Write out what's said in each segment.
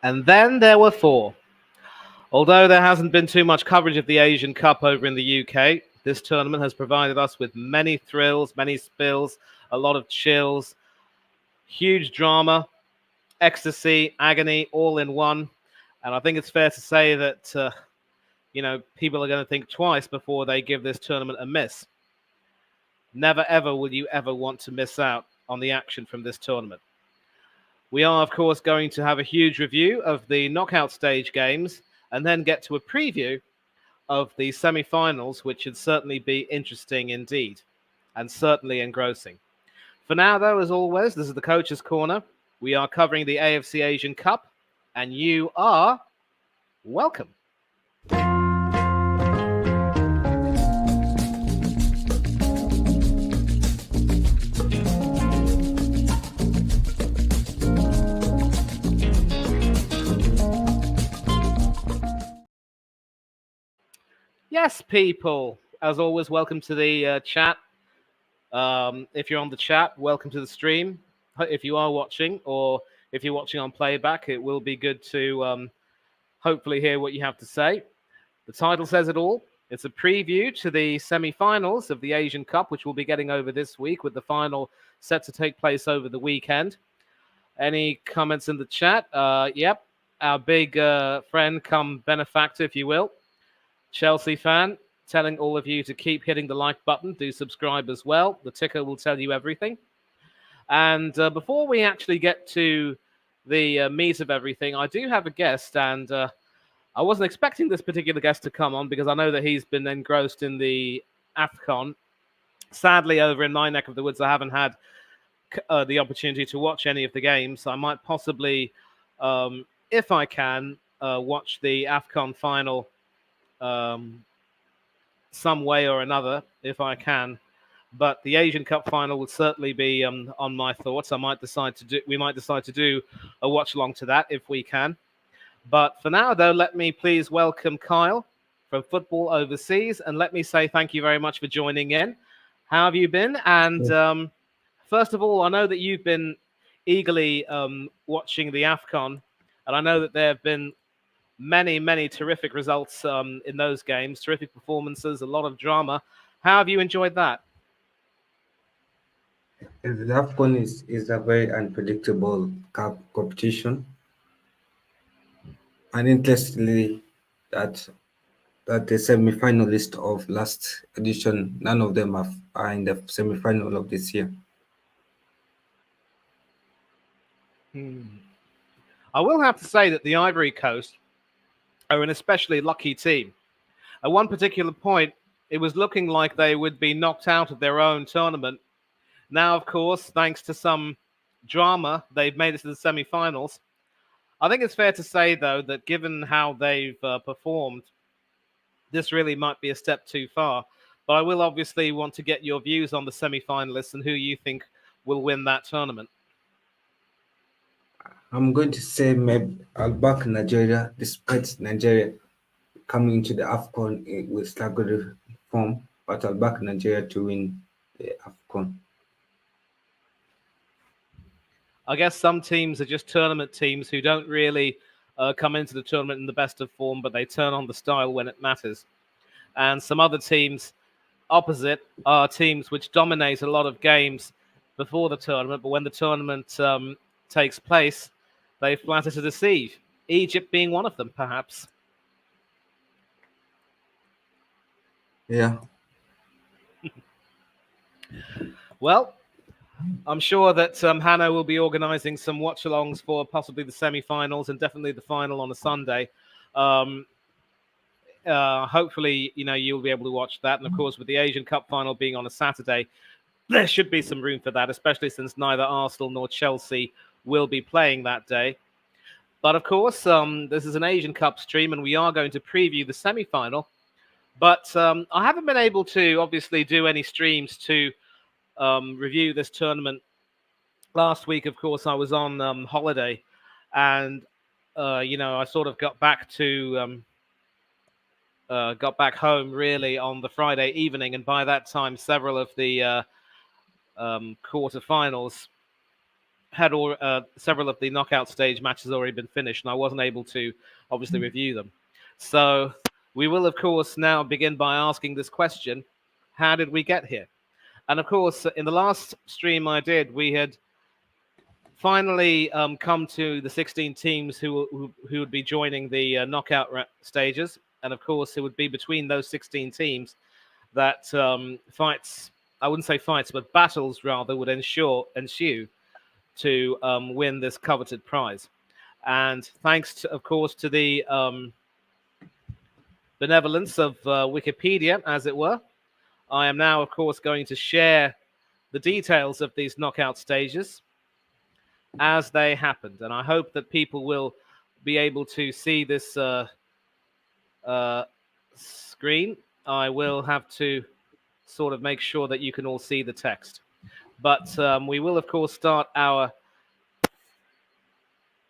And then there were four. Although there hasn't been too much coverage of the Asian Cup over in the UK, this tournament has provided us with many thrills, many spills, a lot of chills, huge drama, ecstasy, agony, all in one. And I think it's fair to say that, people are going to think twice before they give this tournament a miss. Never, ever will you ever want to miss out on the action from this tournament. We are, of course, going to have a huge review of the knockout stage games and then get to a preview of the semi-finals, which should certainly be interesting indeed and certainly engrossing. For now, though, as always, this is the Coach's Corner. We are covering the AFC Asian Cup, and you are welcome. Yes, people, as always, welcome to the chat. If you're on the chat, welcome to the stream. If you are watching, or if you're watching on playback, it will be good to hopefully hear what you have to say. The title says it all. It's a preview to the semi-finals of the Asian Cup, which we'll be getting over this week, with the final set to take place over the weekend. Any comments in the chat? Yep, our big friend come benefactor, if you will, Chelsea fan, telling all of you to keep hitting the like button. Do subscribe as well. The ticker will tell you everything. And before we actually get to the meat of everything, I do have a guest, and I wasn't expecting this particular guest to come on because I know that he's been engrossed in the AFCON. Sadly, over in my neck of the woods, I haven't had the opportunity to watch any of the games. I might possibly, if I can, watch the AFCON final some way or another, if I can. But the Asian Cup final will certainly be on my thoughts. We might decide to do a watch along to that if we can. But for now, though, let me please welcome Kyle from Football Overseas, and let me say thank you very much for joining in. How have you been? And first of all, I know that you've been eagerly watching the AFCON, and I know that there have been many, many terrific results in those games, terrific performances, a lot of drama. How have you enjoyed that? The AFCON is a very unpredictable cup competition. And interestingly, that the semi-finalists of last edition, none of them are in the semi-final of this year. I will have to say that the Ivory Coast are an especially lucky team. At one particular point, it was looking like they would be knocked out of their own tournament. Now, of course, thanks to some drama, they've made it to the semi-finals. I think it's fair to say, though, that given how they've performed, this really might be a step too far. But I will obviously want to get your views on the semi-finalists and who you think will win that tournament. I'm going to say maybe I'll back Nigeria, despite Nigeria coming into the AFCON with staggered form, but I'll back Nigeria to win the AFCON. I guess some teams are just tournament teams who don't really come into the tournament in the best of form, but they turn on the style when it matters. And some other teams opposite are teams which dominate a lot of games before the tournament, but when the tournament takes place, they flatter to deceive. Egypt being one of them, perhaps. Yeah. Well, I'm sure that Hanno will be organising some watch-alongs for possibly the semi-finals and definitely the final on a Sunday. Hopefully, you'll be able to watch that. And of course, with the Asian Cup final being on a Saturday, there should be some room for that, especially since neither Arsenal nor Chelsea will be playing that day. But of course, this is an Asian Cup stream, and we are going to preview the semi-final. But I haven't been able to, obviously, do any streams to review this tournament. Last week, of course, I was on holiday, and I sort of got back home really on the Friday evening, and by that time, several of the quarterfinals had several of the knockout stage matches already been finished, and I wasn't able to obviously review them. So we will, of course, now begin by asking this question: how did we get here? And of course, in the last stream I did, we had finally come to the 16 teams who would be joining the knockout stages, and of course, it would be between those 16 teams that fights. I wouldn't say fights, but battles rather would ensue to win this coveted prize. And thanks, to, of course, to the benevolence of Wikipedia, as it were, I am now, of course, going to share the details of these knockout stages as they happened. And I hope that people will be able to see this screen. I will have to sort of make sure that you can all see the text. But we will, of course, start our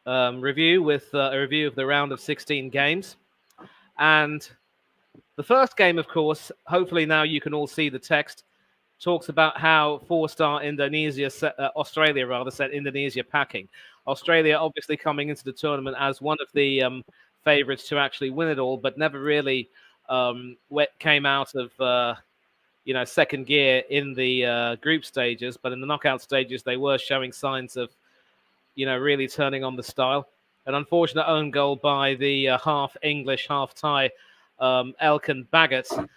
review with a review of the round of 16 games. And the first game, of course, hopefully now you can all see the text, talks about how four-star Australia sent Indonesia packing. Australia obviously coming into the tournament as one of the favourites to actually win it all, but never really came out of second gear in the group stages. But in the knockout stages, they were showing signs of really turning on the style. An unfortunate own goal by the half English, half Thai Elkan Baggott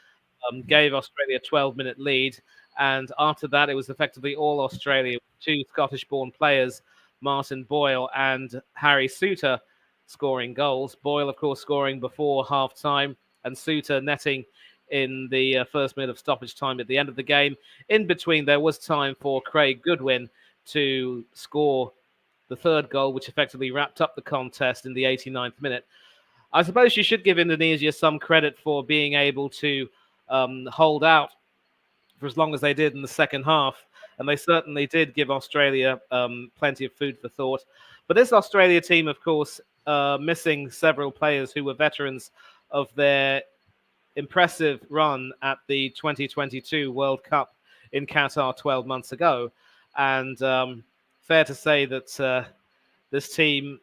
gave Australia a 12-minute lead. And after that, it was effectively all Australia, two Scottish-born players, Martin Boyle and Harry Souttar, scoring goals. Boyle, of course, scoring before half-time, and Souttar netting in the first minute of stoppage time at the end of the game. In between, there was time for Craig Goodwin to score the third goal, which effectively wrapped up the contest in the 89th minute. I suppose you should give Indonesia some credit for being able to hold out for as long as they did in the second half. And they certainly did give Australia plenty of food for thought. But this Australia team, of course, missing several players who were veterans of their impressive run at the 2022 World Cup in Qatar 12 months ago. And fair to say that this team,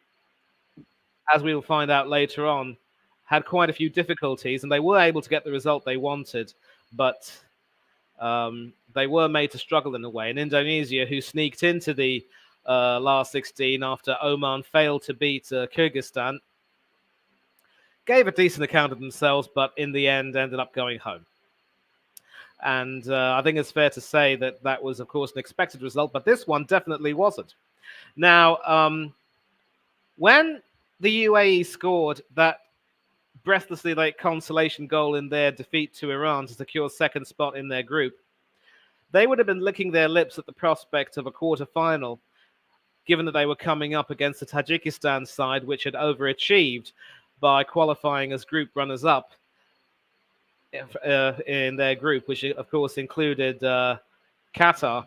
as we will find out later on, had quite a few difficulties, and they were able to get the result they wanted, but they were made to struggle in a way. And Indonesia, who sneaked into the last 16 after Oman failed to beat Kyrgyzstan, gave a decent account of themselves, but in the end ended up going home. And I think it's fair to say that that was, of course, an expected result, but this one definitely wasn't. Now, when the UAE scored that breathlessly late consolation goal in their defeat to Iran to secure second spot in their group, they would have been licking their lips at the prospect of a quarter-final, given that they were coming up against the Tajikistan side, which had overachieved by qualifying as group runners-up in their group, which, of course, included Qatar,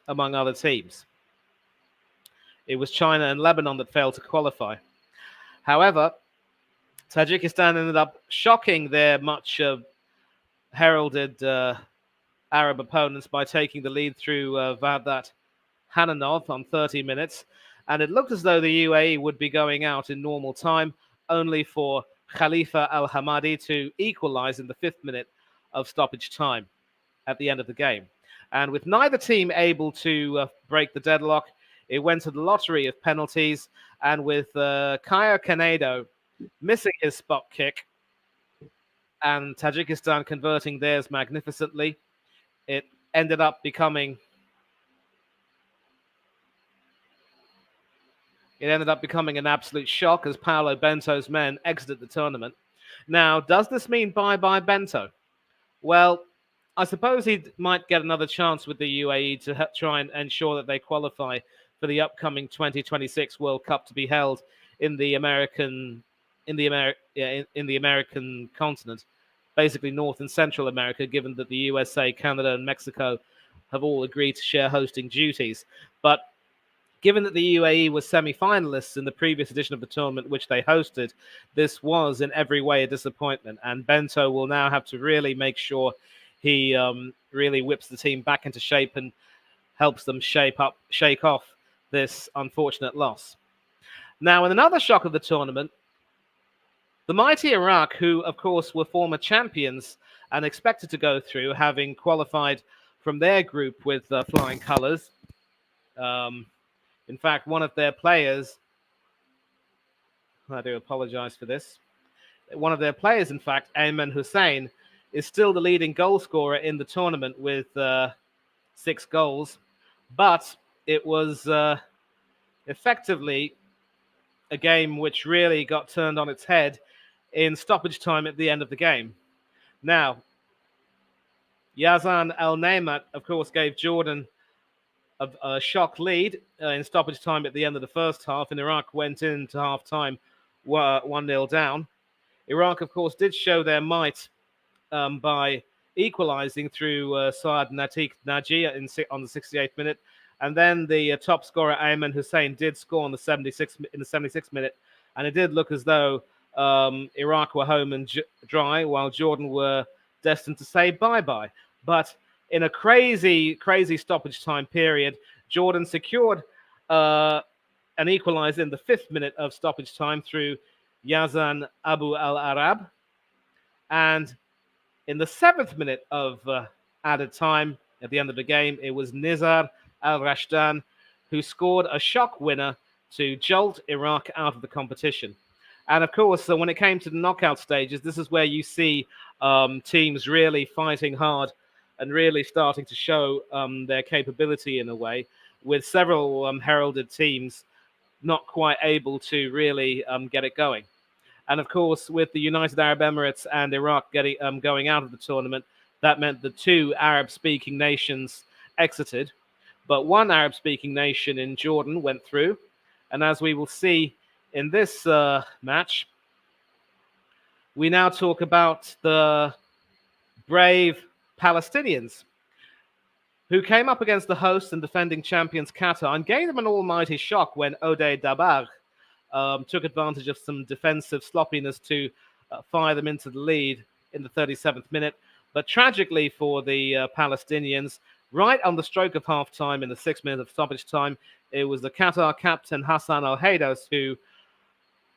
among other teams. It was China and Lebanon that failed to qualify. However, Tajikistan ended up shocking their much heralded Arab opponents by taking the lead through Vadat Hananov on 30 minutes. And it looked as though the UAE would be going out in normal time, only for Khalifa Al-Hamadi to equalize in the 5th minute of stoppage time at the end of the game. And with neither team able to break the deadlock, it went to the lottery of penalties. And with Kaya Kanedo missing his spot kick and Tajikistan converting theirs magnificently, it ended up becoming an absolute shock as Paolo Bento's men exited the tournament. Now, does this mean bye-bye Bento? Well, I suppose he might get another chance with the UAE to try and ensure that they qualify for the upcoming 2026 World Cup to be held in the American continent, basically North and Central America, given that the USA, Canada, and Mexico have all agreed to share hosting duties. But given that the UAE was semi-finalists in the previous edition of the tournament, which they hosted, this was in every way a disappointment. And Bento will now have to really make sure he really whips the team back into shape and helps them shake off this unfortunate loss. Now, in another shock of the tournament, the mighty Iraq, who, of course, were former champions and expected to go through, having qualified from their group with flying colours. In fact, one of their players, I do apologise for this, one of their players, in fact, Ayman Hussein, is still the leading goal scorer in the tournament with 6 goals. But it was effectively a game which really got turned on its head in stoppage time at the end of the game. Now, Yazan Al Naimat, of course, gave Jordan a shock lead in stoppage time at the end of the first half, and Iraq went into half-time 1-0 down. Iraq, of course, did show their might by equalising through Saad Natik Naji on the 68th minute, and then the top scorer Ayman Hussein did score on the 76th minute, and it did look as though Iraq were home and dry, while Jordan were destined to say bye-bye. But in a crazy stoppage time period, Jordan secured an equaliser in the 5th minute of stoppage time through Yazan Abu al-Arab. And in the 7th minute of added time, at the end of the game, it was Nizar al-Rashdan who scored a shock winner to jolt Iraq out of the competition. And of course, when it came to the knockout stages, this is where you see teams really fighting hard and really starting to show their capability in a way, with several heralded teams not quite able to really get it going. And of course, with the United Arab Emirates and Iraq going out of the tournament, that meant the 2 Arab-speaking nations exited. But one Arab-speaking nation in Jordan went through. And as we will see in this match, we now talk about the brave Palestinians who came up against the host and defending champions Qatar and gave them an almighty shock when Odey Dabagh took advantage of some defensive sloppiness to fire them into the lead in the 37th minute. But tragically for the Palestinians, right on the stroke of half-time in the 6th minute of stoppage time, it was the Qatar captain Hassan Al-Haydos who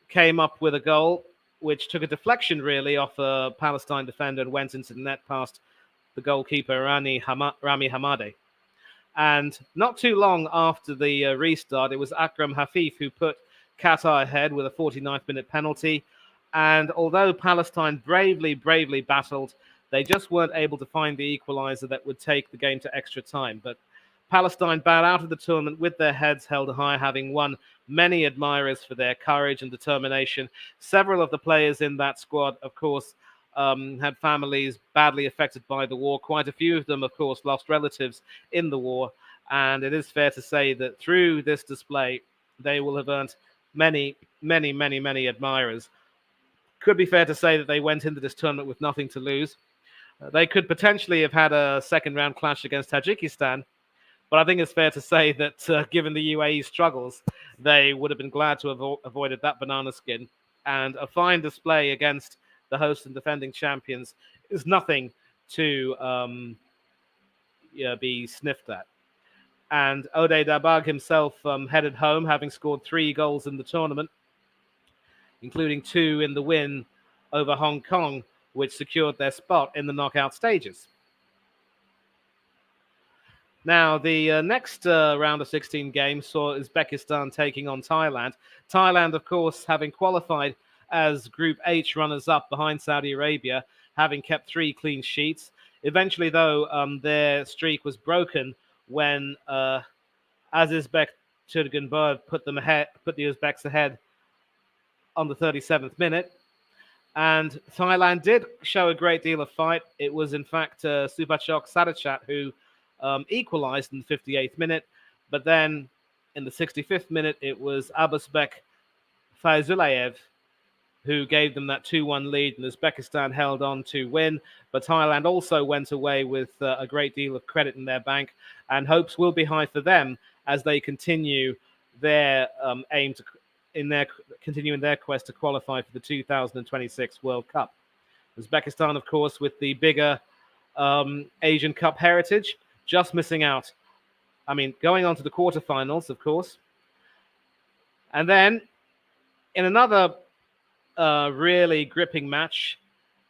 came up with a goal which took a deflection really off a Palestine defender and went into the net past the goalkeeper Rami Hamadi. And not too long after the restart, it was Akram Hafif who put Qatar ahead with a 49th minute penalty. And although Palestine bravely battled, they just weren't able to find the equaliser that would take the game to extra time. But Palestine bowed out of the tournament with their heads held high, having won many admirers for their courage and determination. Several of the players in that squad, of course, had families badly affected by the war. Quite a few of them, of course, lost relatives in the war. And it is fair to say that through this display, they will have earned many admirers. Could be fair to say that they went into this tournament with nothing to lose. They could potentially have had a second-round clash against Tajikistan, but I think it's fair to say that given the UAE struggles, they would have been glad to have avoided that banana skin. And a fine display against the host and defending champions is nothing to be sniffed at. And Odey Dabagh himself headed home, having scored 3 goals in the tournament, including 2 in the win over Hong Kong, which secured their spot in the knockout stages. Now, the next round of 16 games saw Uzbekistan taking on Thailand. Thailand, of course, having qualified as Group H runners-up behind Saudi Arabia, having kept 3 clean sheets. Eventually, though, their streak was broken when Azizbek Turgünbay put the Uzbeks ahead on the 37th minute. And Thailand did show a great deal of fight. It was, in fact, Supachok Sadachat who equalized in the 58th minute. But then in the 65th minute, it was Abusbek Faizulayev who gave them that 2-1 lead, and Uzbekistan held on to win. But Thailand also went away with a great deal of credit in their bank, and hopes will be high for them as they continue their aim to continuing their quest to qualify for the 2026 World Cup. Uzbekistan, of course, with the bigger Asian Cup heritage, just missing out. I mean, going on to the quarterfinals, of course, And then in another really gripping match,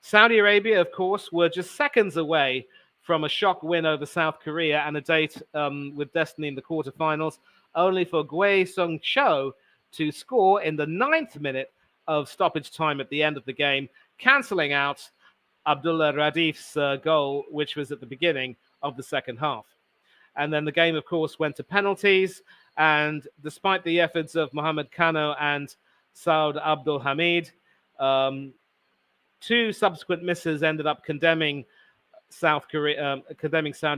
Saudi Arabia, of course, were just seconds away from a shock win over South Korea and a date with destiny in the quarterfinals, only for Gui Sung Cho to score in the 9th minute of stoppage time at the end of the game, cancelling out Abdullah Radif's goal, which was at the beginning of the second half. And then the game, of course, went to penalties. And despite the efforts of Mohamed Kano and Saud Abdul Hamid, two subsequent misses ended up condemning Saudi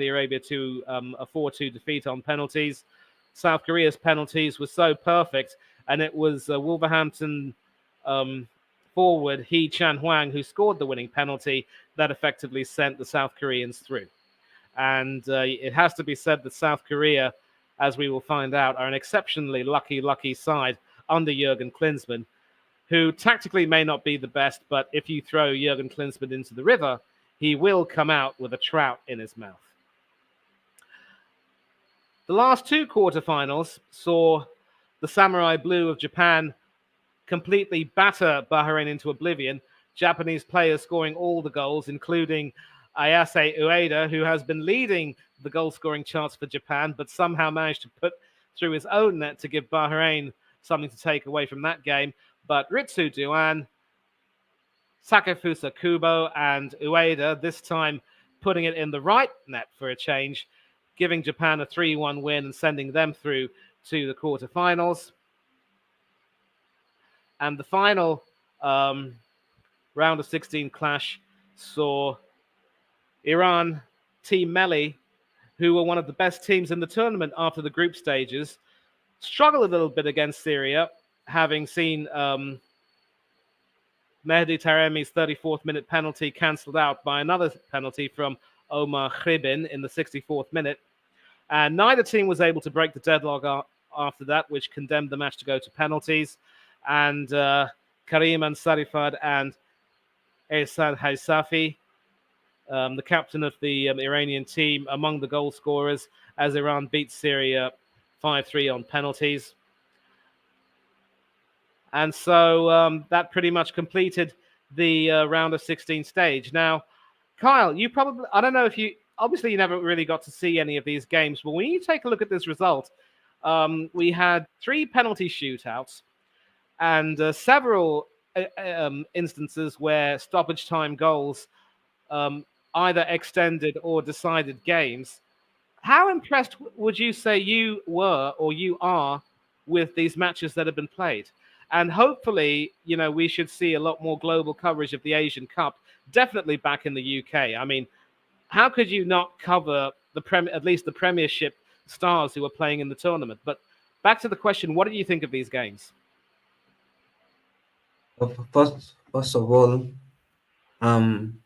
Arabia to a 4-2 defeat on penalties. South Korea's penalties were so perfect, and it was Wolverhampton forward Hee Chan-hwang who scored the winning penalty that effectively sent the South Koreans through. And it has to be said that South Korea, as we will find out, are an exceptionally lucky side under Jurgen Klinsmann, who tactically may not be the best, but if you throw Jurgen Klinsmann into the river, he will come out with a trout in his mouth. The last two quarterfinals saw the Samurai Blue of Japan completely batter Bahrain into oblivion, Japanese players scoring all the goals, including Ayase Ueda, who has been leading the goal-scoring charts for Japan, but somehow managed to put through his own net to give Bahrain something to take away from that game. But Ritsu Duan, Sakafusa Kubo, and Ueda, this time putting it in the right net for a change, giving Japan a 3-1 win and sending them through to the quarterfinals. And the final round of 16 clash saw Iran Team Melli, who were one of the best teams in the tournament after the group stages, struggle a little bit against Syria, having seen Mehdi Taremi's 34th minute penalty cancelled out by another penalty from Omar Khribin in the 64th minute. And neither team was able to break the deadlock after that, which condemned the match to go to penalties. And Karim Ansarifad and Ehsan Haisafi, the captain of the Iranian team, among the goal scorers as Iran beat Syria 5-3 on penalties. And so that pretty much completed the round of 16 stage. Now, Kyle, you probably, I don't know if you, obviously you never really got to see any of these games, but when you take a look at this result, we had 3 penalty shootouts and several instances where stoppage time goals either extended or decided games. How impressed would you say you were or you are with these matches that have been played? And hopefully, you know, we should see a lot more global coverage of the Asian Cup, definitely back in the UK. I mean, how could you not cover at least the Premiership stars who are playing in the tournament? But back to the question, what do you think of these games? First of all, I'm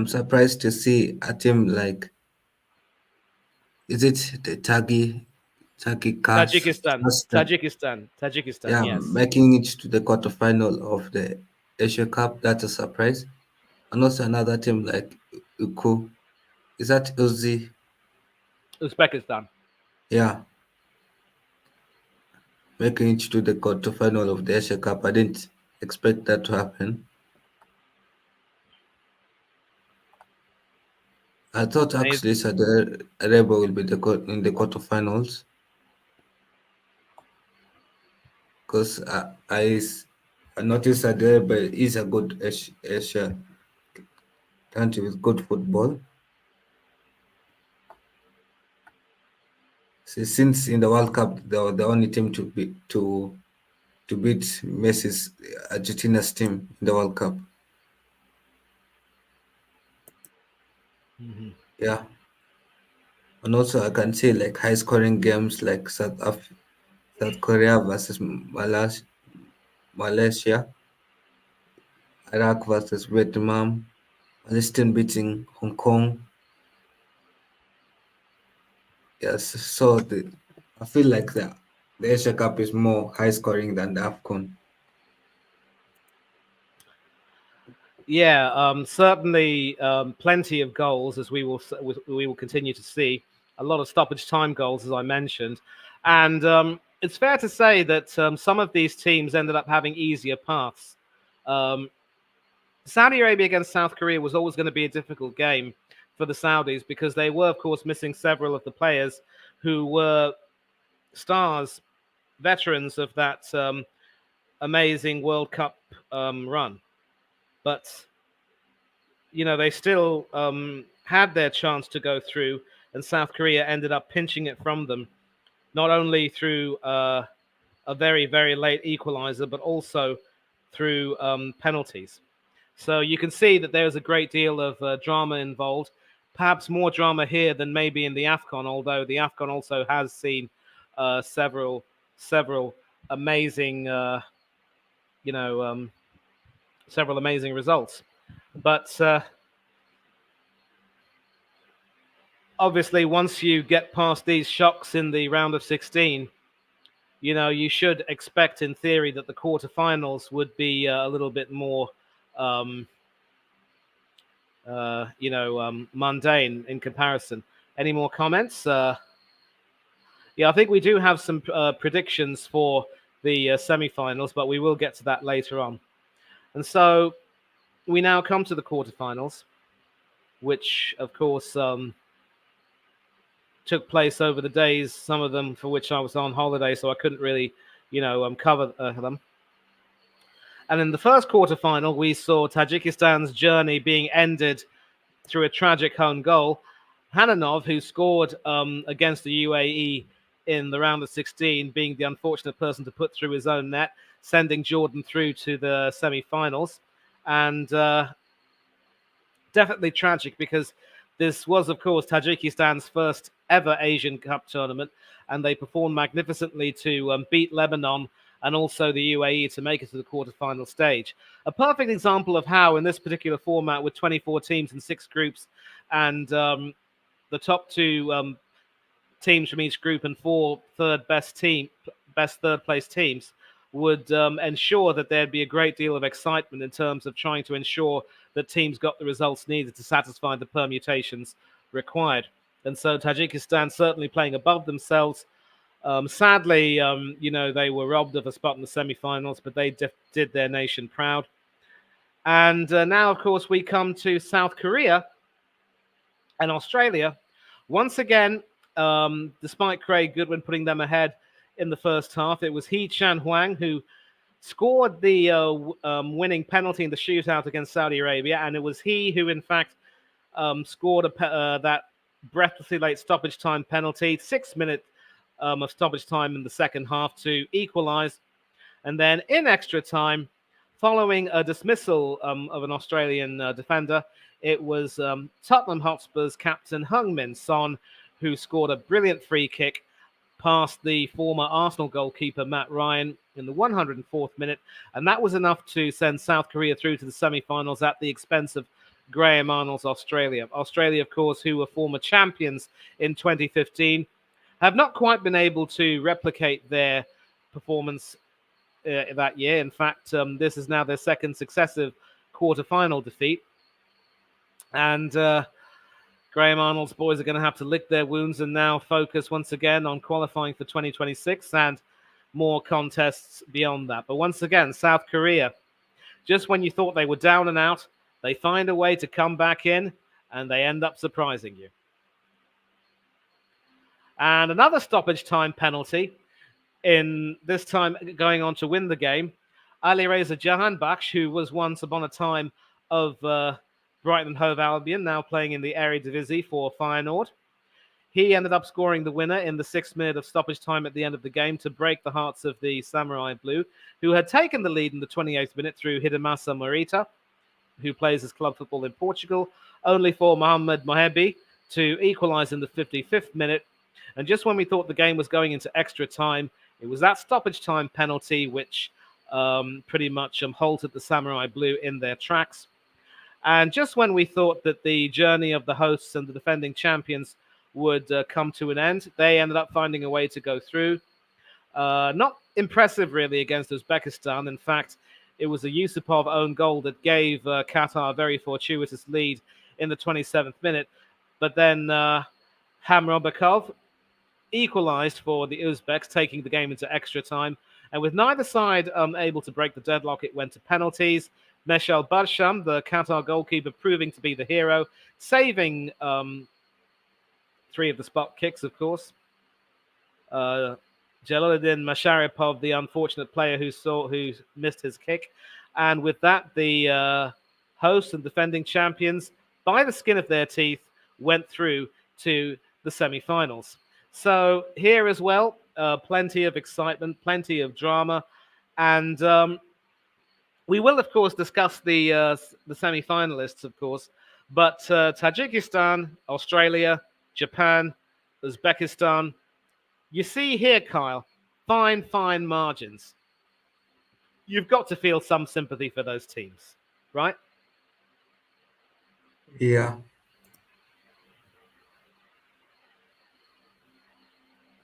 surprised to see a team like, is it the Tajikistan, yeah, yes. making it to the quarterfinal of the Asia Cup. That's a surprise. And also another team like Uku. Is that Uzbekistan. Yeah. Making it to the quarterfinal of the Asia Cup. I didn't expect that to happen. I thought actually Saudi Arabia will be in the quarterfinals. Because I noticed Saudi Arabia is a good Asia country with good football. So since in the World Cup, they were the only team to beat Messi's Argentina's team in the World Cup. Mm-hmm. Yeah. And also I can say like high scoring games like South Korea versus Malaysia, Iraq versus Vietnam, Palestine beating Hong Kong. Yes, so I feel like the Asia Cup is more high scoring than the AFCON. Yeah, certainly plenty of goals, as we will continue to see. A lot of stoppage time goals, as I mentioned, and it's fair to say that some of these teams ended up having easier paths. Saudi Arabia against South Korea was always going to be a difficult game for the Saudis because they were, of course, missing several of the players who were stars, veterans of that amazing World Cup run. But, they still had their chance to go through, and South Korea ended up pinching it from them, not only through a very, very late equalizer, but also through penalties. So you can see that there's a great deal of drama involved, perhaps more drama here than maybe in the AFCON, although the AFCON also has seen several amazing, several amazing results. But obviously, once you get past these shocks in the round of 16, you should expect, in theory, that the quarterfinals would be a little bit more, mundane in comparison. Any more comments? Yeah, I think we do have some predictions for the semi-finals, but we will get to that later on. And so we now come to the quarterfinals, which, of course, took place over the days, some of them for which I was on holiday, so I couldn't really, cover them. And in the first quarterfinal, we saw Tajikistan's journey being ended through a tragic home goal. Hanno, who scored against the UAE in the round of 16, being the unfortunate person to put through his own net, sending Jordan through to the semi-finals. And definitely tragic because this was, of course, Tajikistan's first ever Asian Cup tournament, and they performed magnificently to beat Lebanon and also the UAE to make it to the quarterfinal stage. A perfect example of how, in this particular format, with 24 teams in 6 groups, and the top 2 teams from each group and 4 best third place teams, would ensure that there'd be a great deal of excitement in terms of trying to ensure that teams got the results needed to satisfy the permutations required. And so Tajikistan certainly playing above themselves. Sadly, they were robbed of a spot in the semi-finals, but they did their nation proud. And now, of course, we come to South Korea and Australia. Once again, despite Craig Goodwin putting them ahead in the first half, it was Hee Chan-Huang who scored the winning penalty in the shootout against Saudi Arabia, and it was he who, in fact, scored that breathlessly late stoppage time penalty, 6 minutes of stoppage time in the second half to equalise. And then in extra time, following a dismissal of an Australian defender, it was Tottenham Hotspur's captain Heung-min Son who scored a brilliant free kick past the former Arsenal goalkeeper Matt Ryan in the 104th minute, and that was enough to send South Korea through to the semi-finals at the expense of Graham Arnold's Australia. Australia, of course, who were former champions in 2015, have not quite been able to replicate their performance that year. In fact, this is now their second successive quarter-final defeat, and Graham Arnold's boys are going to have to lick their wounds and now focus once again on qualifying for 2026 and more contests beyond that. But once again, South Korea, just when you thought they were down and out, they find a way to come back in and they end up surprising you. And another stoppage time penalty, in this time going on to win the game. Ali Reza Jahanbakhsh, who was once upon a time of Brighton and Hove Albion, now playing in the Eredivisie for Feyenoord. He ended up scoring the winner in the 6th minute of stoppage time at the end of the game to break the hearts of the Samurai Blue, who had taken the lead in the 28th minute through Hidemasa Morita, who plays his club football in Portugal, only for Mohamed Mohebi to equalise in the 55th minute. And just when we thought the game was going into extra time, it was that stoppage time penalty which pretty much halted the Samurai Blue in their tracks. And just when we thought that the journey of the hosts and the defending champions would come to an end, they ended up finding a way to go through. Not impressive, really, against Uzbekistan. In fact, it was a Yusupov own goal that gave Qatar a very fortuitous lead in the 27th minute. But then Hamrobakov equalized for the Uzbeks, taking the game into extra time. And with neither side able to break the deadlock, it went to penalties. Meshal Barsham, the Qatar goalkeeper, proving to be the hero, saving 3 of the spot kicks, of course. Jalaluddin Masharipov, the unfortunate player who missed his kick. And with that, the hosts and defending champions, by the skin of their teeth, went through to the semi-finals. So here as well, plenty of excitement, plenty of drama, and we will, of course, discuss the semi-finalists, of course. But Tajikistan, Australia, Japan, Uzbekistan. You see here, Kyle, fine margins. You've got to feel some sympathy for those teams, right? Yeah.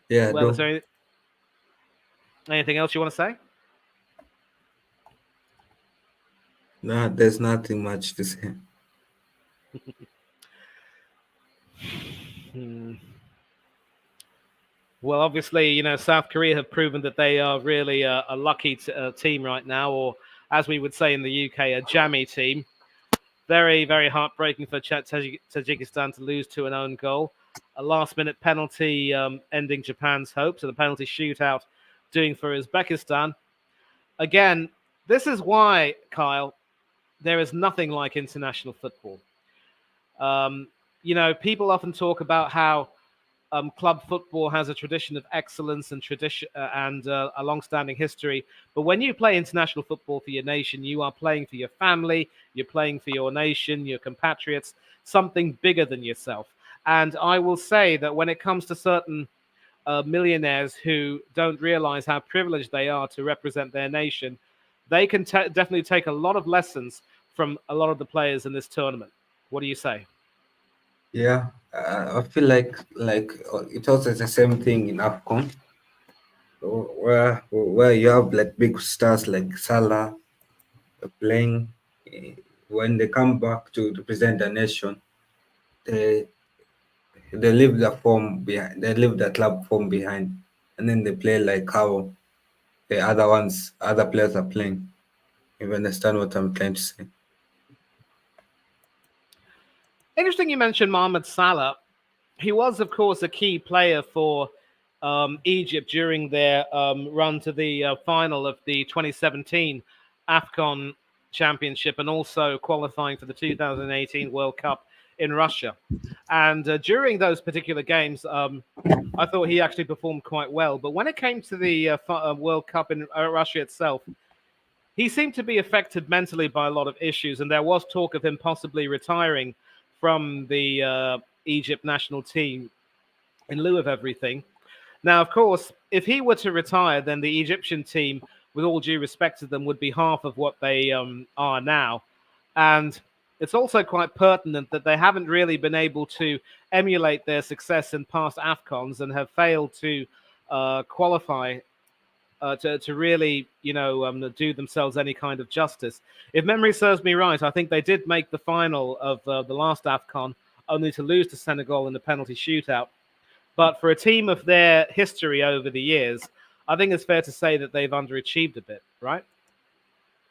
Yeah. Well, is there anything else you want to say? No, there's nothing much to say. Well, obviously, you know, South Korea have proven that they are really a lucky team right now, or as we would say in the UK, a jammy team. Very heartbreaking for Tajikistan to lose to an own goal. A last-minute penalty ending Japan's hopes, and a penalty shootout doing for Uzbekistan. Again, this is why, Kyle, there is nothing like international football. You know, people often talk about how club football has a tradition of excellence and a long-standing history. But when you play international football for your nation, you are playing for your family, you're playing for your nation, your compatriots, something bigger than yourself. And I will say that when it comes to certain millionaires who don't realize how privileged they are to represent their nation, they can definitely take a lot of lessons from a lot of the players in this tournament. What do you say? Yeah, I feel like it also the same thing in AFCON, where you have like big stars like Salah playing. When they come back to represent the nation, they they leave the form behind. They leave the club form behind, and then they play like how the other players are playing. If you understand what I'm trying to say. Interesting you mentioned Mohamed Salah. He was, of course, a key player for Egypt during their run to the final of the 2017 AFCON Championship and also qualifying for the 2018 World Cup in Russia. And during those particular games, I thought he actually performed quite well. But when it came to the World Cup in Russia itself, he seemed to be affected mentally by a lot of issues. And there was talk of him possibly retiring from the Egypt national team in lieu of everything. Now, of course, if he were to retire, then the Egyptian team, with all due respect to them, would be half of what they are now. And it's also quite pertinent that they haven't really been able to emulate their success in past AFCONs and have failed to qualify to really, do themselves any kind of justice. If memory serves me right, I think they did make the final of the last AFCON, only to lose to Senegal in the penalty shootout. But for a team of their history over the years, I think it's fair to say that they've underachieved a bit, right?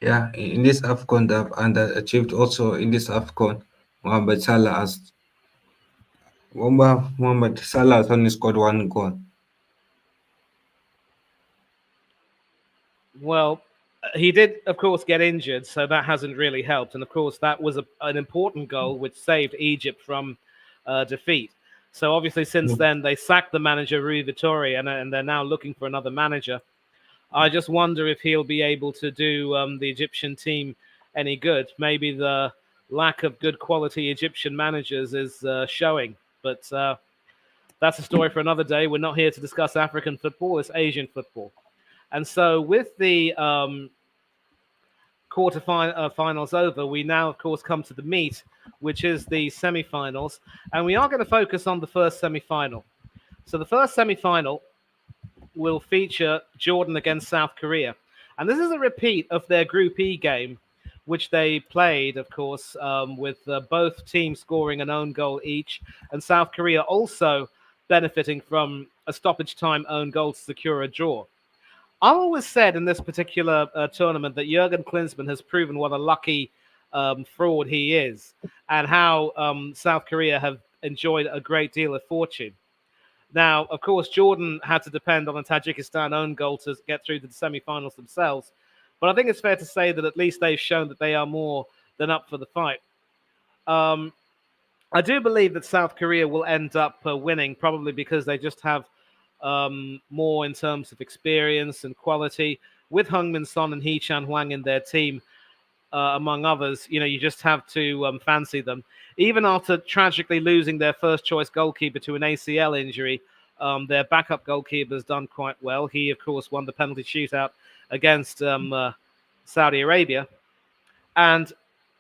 Yeah, in this AFCON, they've underachieved. Also, in this AFCON, Mohamed Salah has Mohamed Salah has only scored 1 goal. Well, he did, of course, get injured, so that hasn't really helped. And of course, that was an important goal which saved Egypt from defeat. So obviously, since then, they sacked the manager, Rui Vitória, and they're now looking for another manager. I just wonder if he'll be able to do the Egyptian team any good. Maybe the lack of good quality Egyptian managers is showing. But that's a story for another day. We're not here to discuss African football. It's Asian football. And so with the quarterfinals over, we now, of course, come to the meat, which is the semi-finals. And we are going to focus on the first semi-final. So the first semi-final will feature Jordan against South Korea. And this is a repeat of their Group E game, which they played, of course, with both teams scoring an own goal each. And South Korea also benefiting from a stoppage time own goal to secure a draw. I've always said in this particular tournament that Jurgen Klinsmann has proven what a lucky fraud he is, and how South Korea have enjoyed a great deal of fortune. Now, of course, Jordan had to depend on a Tajikistan own goal to get through to the semi-finals themselves, but I think it's fair to say that at least they've shown that they are more than up for the fight. I do believe that South Korea will end up winning, probably because they just have more in terms of experience and quality. With Heung-min Son and Hee Chan-hwang in their team, among others, you just have to fancy them. Even after tragically losing their first-choice goalkeeper to an ACL injury, their backup goalkeeper has done quite well. He, of course, won the penalty shootout against Saudi Arabia. And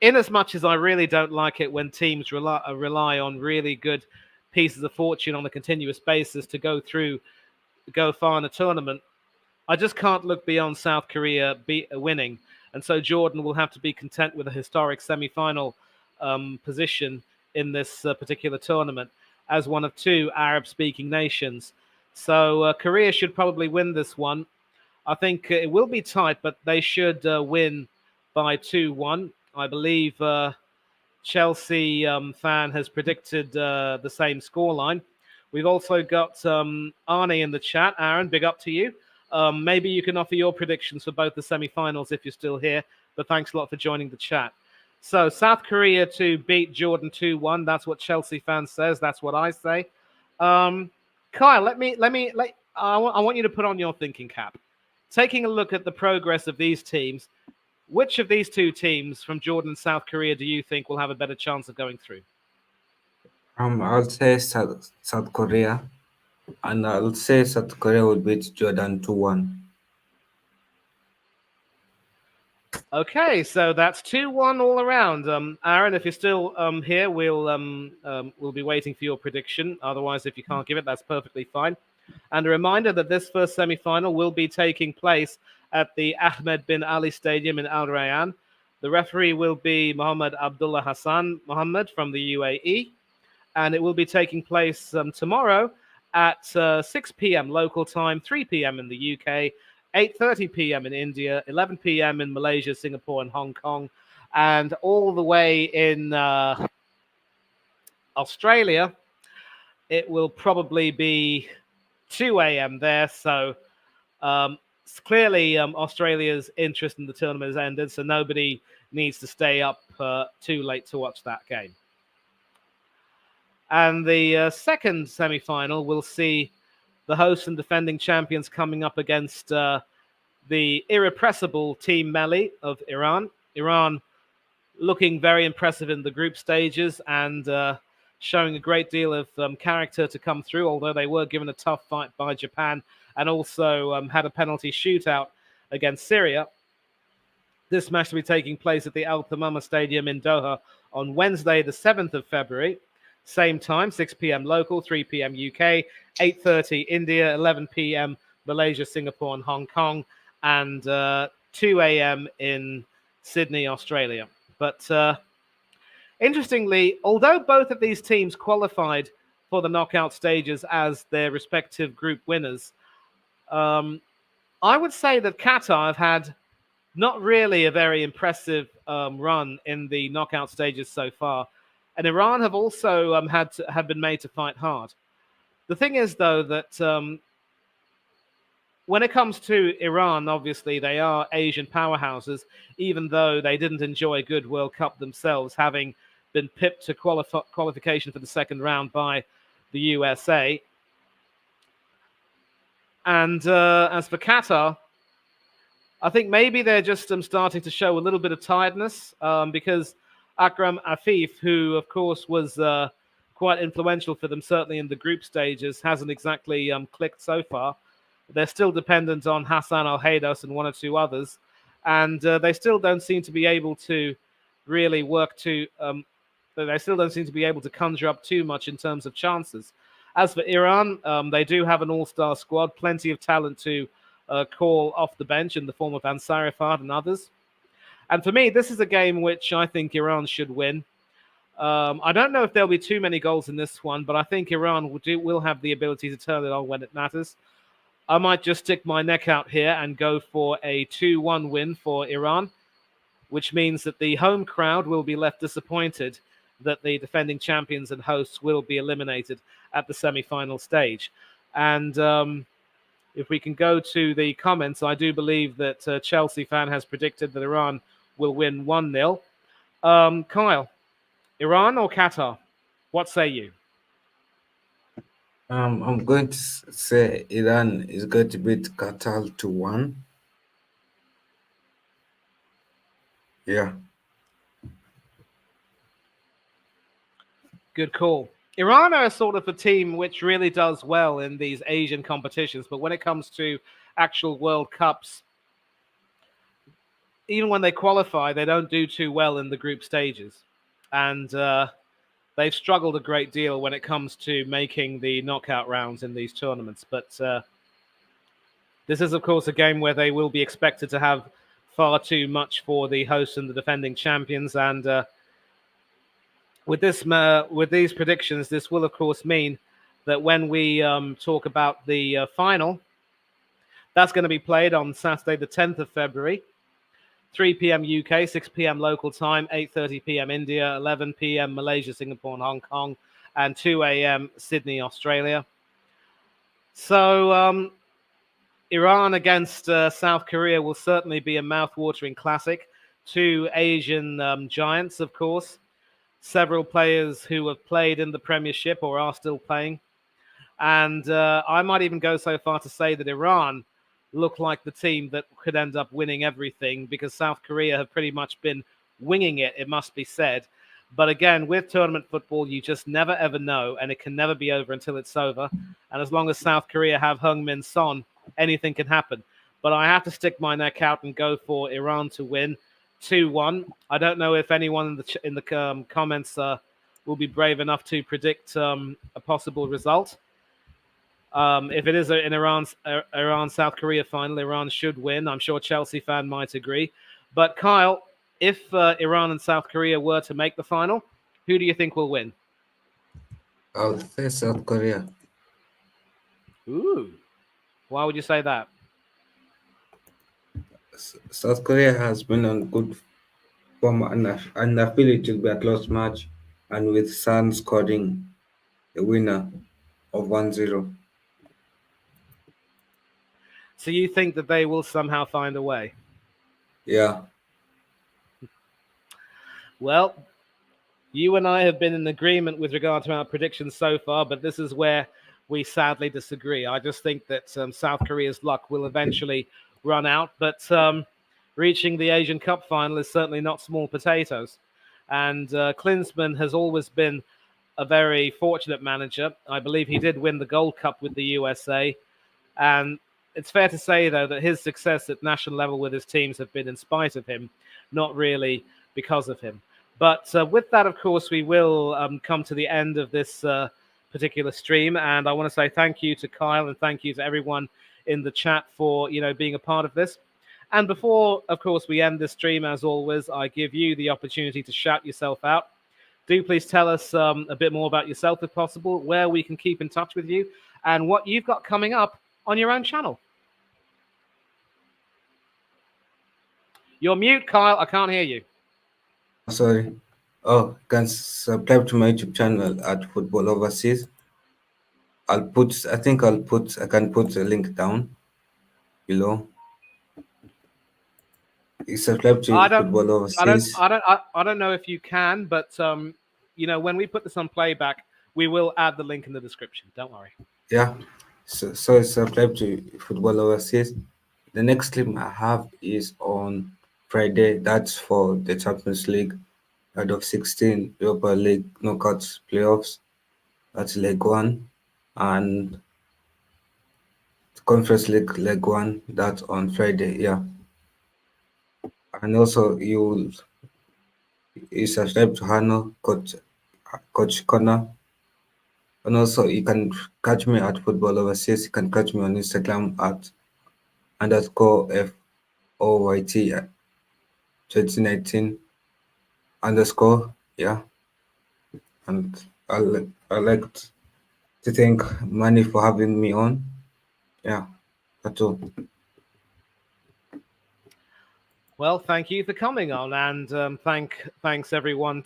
in as much as I really don't like it when teams rely on really good pieces of fortune on a continuous basis to go far in a tournament, I just can't look beyond South Korea winning. And so Jordan will have to be content with a historic semi-final position in this particular tournament as one of two Arab-speaking nations. So Korea should probably win this one. I think it will be tight, but they should win by 2-1. I believe Chelsea fan has predicted the same scoreline. We've also got Arne in the chat. Aaron, big up to you. Maybe you can offer your predictions for both the semi-finals if you're still here, but thanks a lot for joining the chat. So South Korea to beat Jordan 2-1. That's what Chelsea fans says. That's what I say. Kyle, I want you to put on your thinking cap. Taking a look at the progress of these teams, which of these two teams from Jordan and South Korea do you think will have a better chance of going through? I'll say South Korea, and I'll say South Korea will beat Jordan 2-1. Okay, so that's 2-1 all around. Aaron, if you're still here, we'll be waiting for your prediction. Otherwise, if you can't give it, that's perfectly fine. And a reminder that this first semi-final will be taking place at the Ahmed bin Ali Stadium in Al Rayyan. The referee will be Mohammed Abdullah Hassan Mohammed from the UAE. And it will be taking place tomorrow at 6 p.m. local time, 3 p.m. in the UK, 8:30 p.m. in India, 11 p.m. in Malaysia, Singapore, and Hong Kong. And all the way in Australia, it will probably be 2 a.m. there. So clearly Australia's interest in the tournament has ended, so nobody needs to stay up too late to watch that game. And the second semi-final will see the hosts and defending champions coming up against the irrepressible Team Melli of Iran. Iran looking very impressive in the group stages and showing a great deal of character to come through, although they were given a tough fight by Japan and also had a penalty shootout against Syria. This match will be taking place at the Al Thamama Stadium in Doha on Wednesday, the 7th of February. Same time, 6 p.m. local, 3 p.m. UK, 8:30 India, 11 p.m. Malaysia, Singapore, and Hong Kong, and 2 a.m. in Sydney, Australia. But interestingly, although both of these teams qualified for the knockout stages as their respective group winners, I would say that Qatar have had not really a very impressive run in the knockout stages so far. And Iran have also have been made to fight hard. The thing is, though, that when it comes to Iran, obviously they are Asian powerhouses, even though they didn't enjoy a good World Cup themselves, having been pipped to qualification for the second round by the USA. And as for Qatar, I think maybe they're just starting to show a little bit of tiredness because Akram Afif, who, of course, was quite influential for them, certainly in the group stages, hasn't exactly clicked so far. They're still dependent on Hassan Al-Haydas and one or two others, and they still don't seem to be able to really work to... they still don't seem to be able to conjure up too much in terms of chances. As for Iran, they do have an all-star squad, plenty of talent to call off the bench in the form of Ansarifard and others. And for me, this is a game which I think Iran should win. I don't know if there'll be too many goals in this one, but I think Iran will have the ability to turn it on when it matters. I might just stick my neck out here and go for a 2-1 win for Iran, which means that the home crowd will be left disappointed that the defending champions and hosts will be eliminated at the semi-final stage. And if we can go to the comments, I do believe that Chelsea fan has predicted that Iran will win 1-0. Kyle, Iran or Qatar? What say you? I'm going to say Iran is going to beat Qatar 2-1. Yeah. Good call. Iran are sort of a team which really does well in these Asian competitions, but when it comes to actual World Cups, even when they qualify, they don't do too well in the group stages. And they've struggled a great deal when it comes to making the knockout rounds in these tournaments. But this is, of course, a game where they will be expected to have far too much for the hosts and the defending champions. And with these predictions, this will, of course, mean that when we talk about the final, that's going to be played on Saturday, the 10th of February. 3 p.m. UK, 6 p.m. local time, 8:30 p.m. India, 11 p.m. Malaysia, Singapore, and Hong Kong, and 2 a.m. Sydney, Australia. So Iran against South Korea will certainly be a mouth-watering classic. Two Asian giants, of course. Several players who have played in the Premiership or are still playing. And I might even go so far to say that Iran look like the team that could end up winning everything, because South Korea have pretty much been winging it, it must be said. But again, with tournament football, you just never ever know, and it can never be over until it's over. And as long as South Korea have Heung-min Son, anything can happen. But I have to stick my neck out and go for Iran to win 2-1. I don't know if anyone in the comments will be brave enough to predict a possible result. If it is an Iran-South Korea final, Iran should win. I'm sure Chelsea fan might agree. But Kyle, if Iran and South Korea were to make the final, who do you think will win? I'll say South Korea. Ooh. Why would you say that? South Korea has been on good form, and I feel it will be a close match, and with Sun scoring a winner of 1-0. So you think that they will somehow find a way? Yeah. Well, you and I have been in agreement with regard to our predictions so far, but this is where we sadly disagree. I just think that South Korea's luck will eventually run out, but reaching the Asian Cup final is certainly not small potatoes. And Klinsmann has always been a very fortunate manager. I believe he did win the Gold Cup with the USA. And it's fair to say, though, that his success at national level with his teams have been in spite of him, not really because of him. But with that, of course, we will come to the end of this particular stream. And I want to say thank you to Kyle and thank you to everyone in the chat for, being a part of this. And before, of course, we end this stream, as always, I give you the opportunity to shout yourself out. Do please tell us a bit more about yourself, if possible, where we can keep in touch with you, and what you've got coming up on your own channel. You're mute, Kyle. I can't hear you. Sorry. Oh, you can subscribe to my YouTube channel at Football Overseas. I can put the link down below. You subscribe to Football Overseas. I don't know if you can, but when we put this on playback, we will add the link in the description. Don't worry. Yeah. So subscribe to Football Overseas. The next stream I have is on Friday. That's for the Champions League out of 16 Europa League knockouts playoffs. That's leg 1, and Conference League leg 1. That's on Friday. Yeah. And also you subscribe to Hanno, Coach Connor. And also you can catch me at Football Overseas. You can catch me on Instagram at _FOYT 2019 _ yeah. And I like to thank Manny for having me on. Yeah, that's all. Well, thank you for coming on, and thanks everyone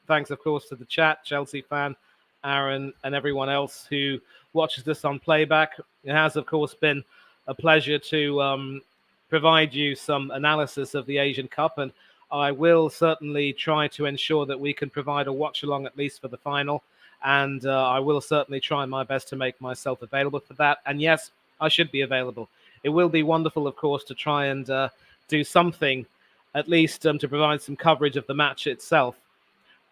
thanks of course to the chat, Chelsea fan, Aaron, and everyone else who watches this on playback. It has of course been a pleasure to provide you some analysis of the Asian Cup, and I will certainly try to ensure that we can provide a watch along at least for the final, and I will certainly try my best to make myself available for that. And yes, I should be available. It will be wonderful, of course, to try and do something, at least to provide some coverage of the match itself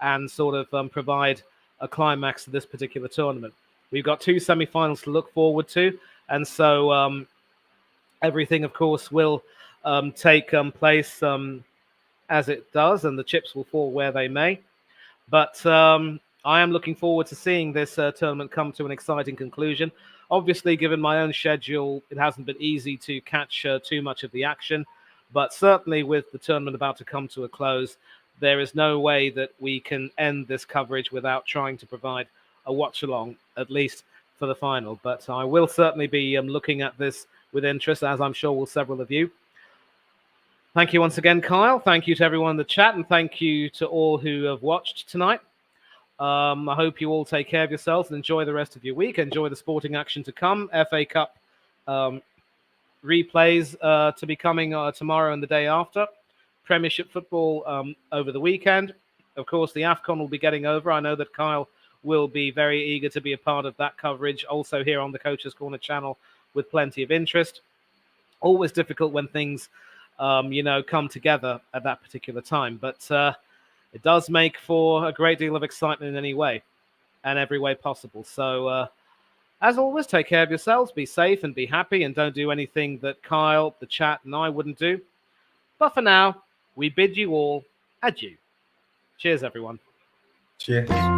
and sort of provide a climax to this particular tournament. We've got two semi-finals to look forward to, and so everything, of course, will take place as it does, and the chips will fall where they may. But I am looking forward to seeing this tournament come to an exciting conclusion. Obviously, given my own schedule, it hasn't been easy to catch too much of the action. But certainly with the tournament about to come to a close, there is no way that we can end this coverage without trying to provide a watch-along, at least for the final. But I will certainly be looking at this with interest, as I'm sure will several of you. Thank you once again, Kyle. Thank you to everyone in the chat, and thank you to all who have watched tonight. I hope you all take care of yourselves and enjoy the rest of your week. Enjoy the sporting action to come. FA Cup replays to be coming tomorrow and the day after. Premiership football over the weekend. Of course, the AFCON will be getting over. I know that Kyle will be very eager to be a part of that coverage, also here on the Coach's Corner channel with plenty of interest. Always difficult when things, come together at that particular time. But it does make for a great deal of excitement in any way and every way possible. So, as always, take care of yourselves, be safe and be happy, and don't do anything that Kyle, the chat, and I wouldn't do. But for now, we bid you all adieu. Cheers, everyone. Cheers.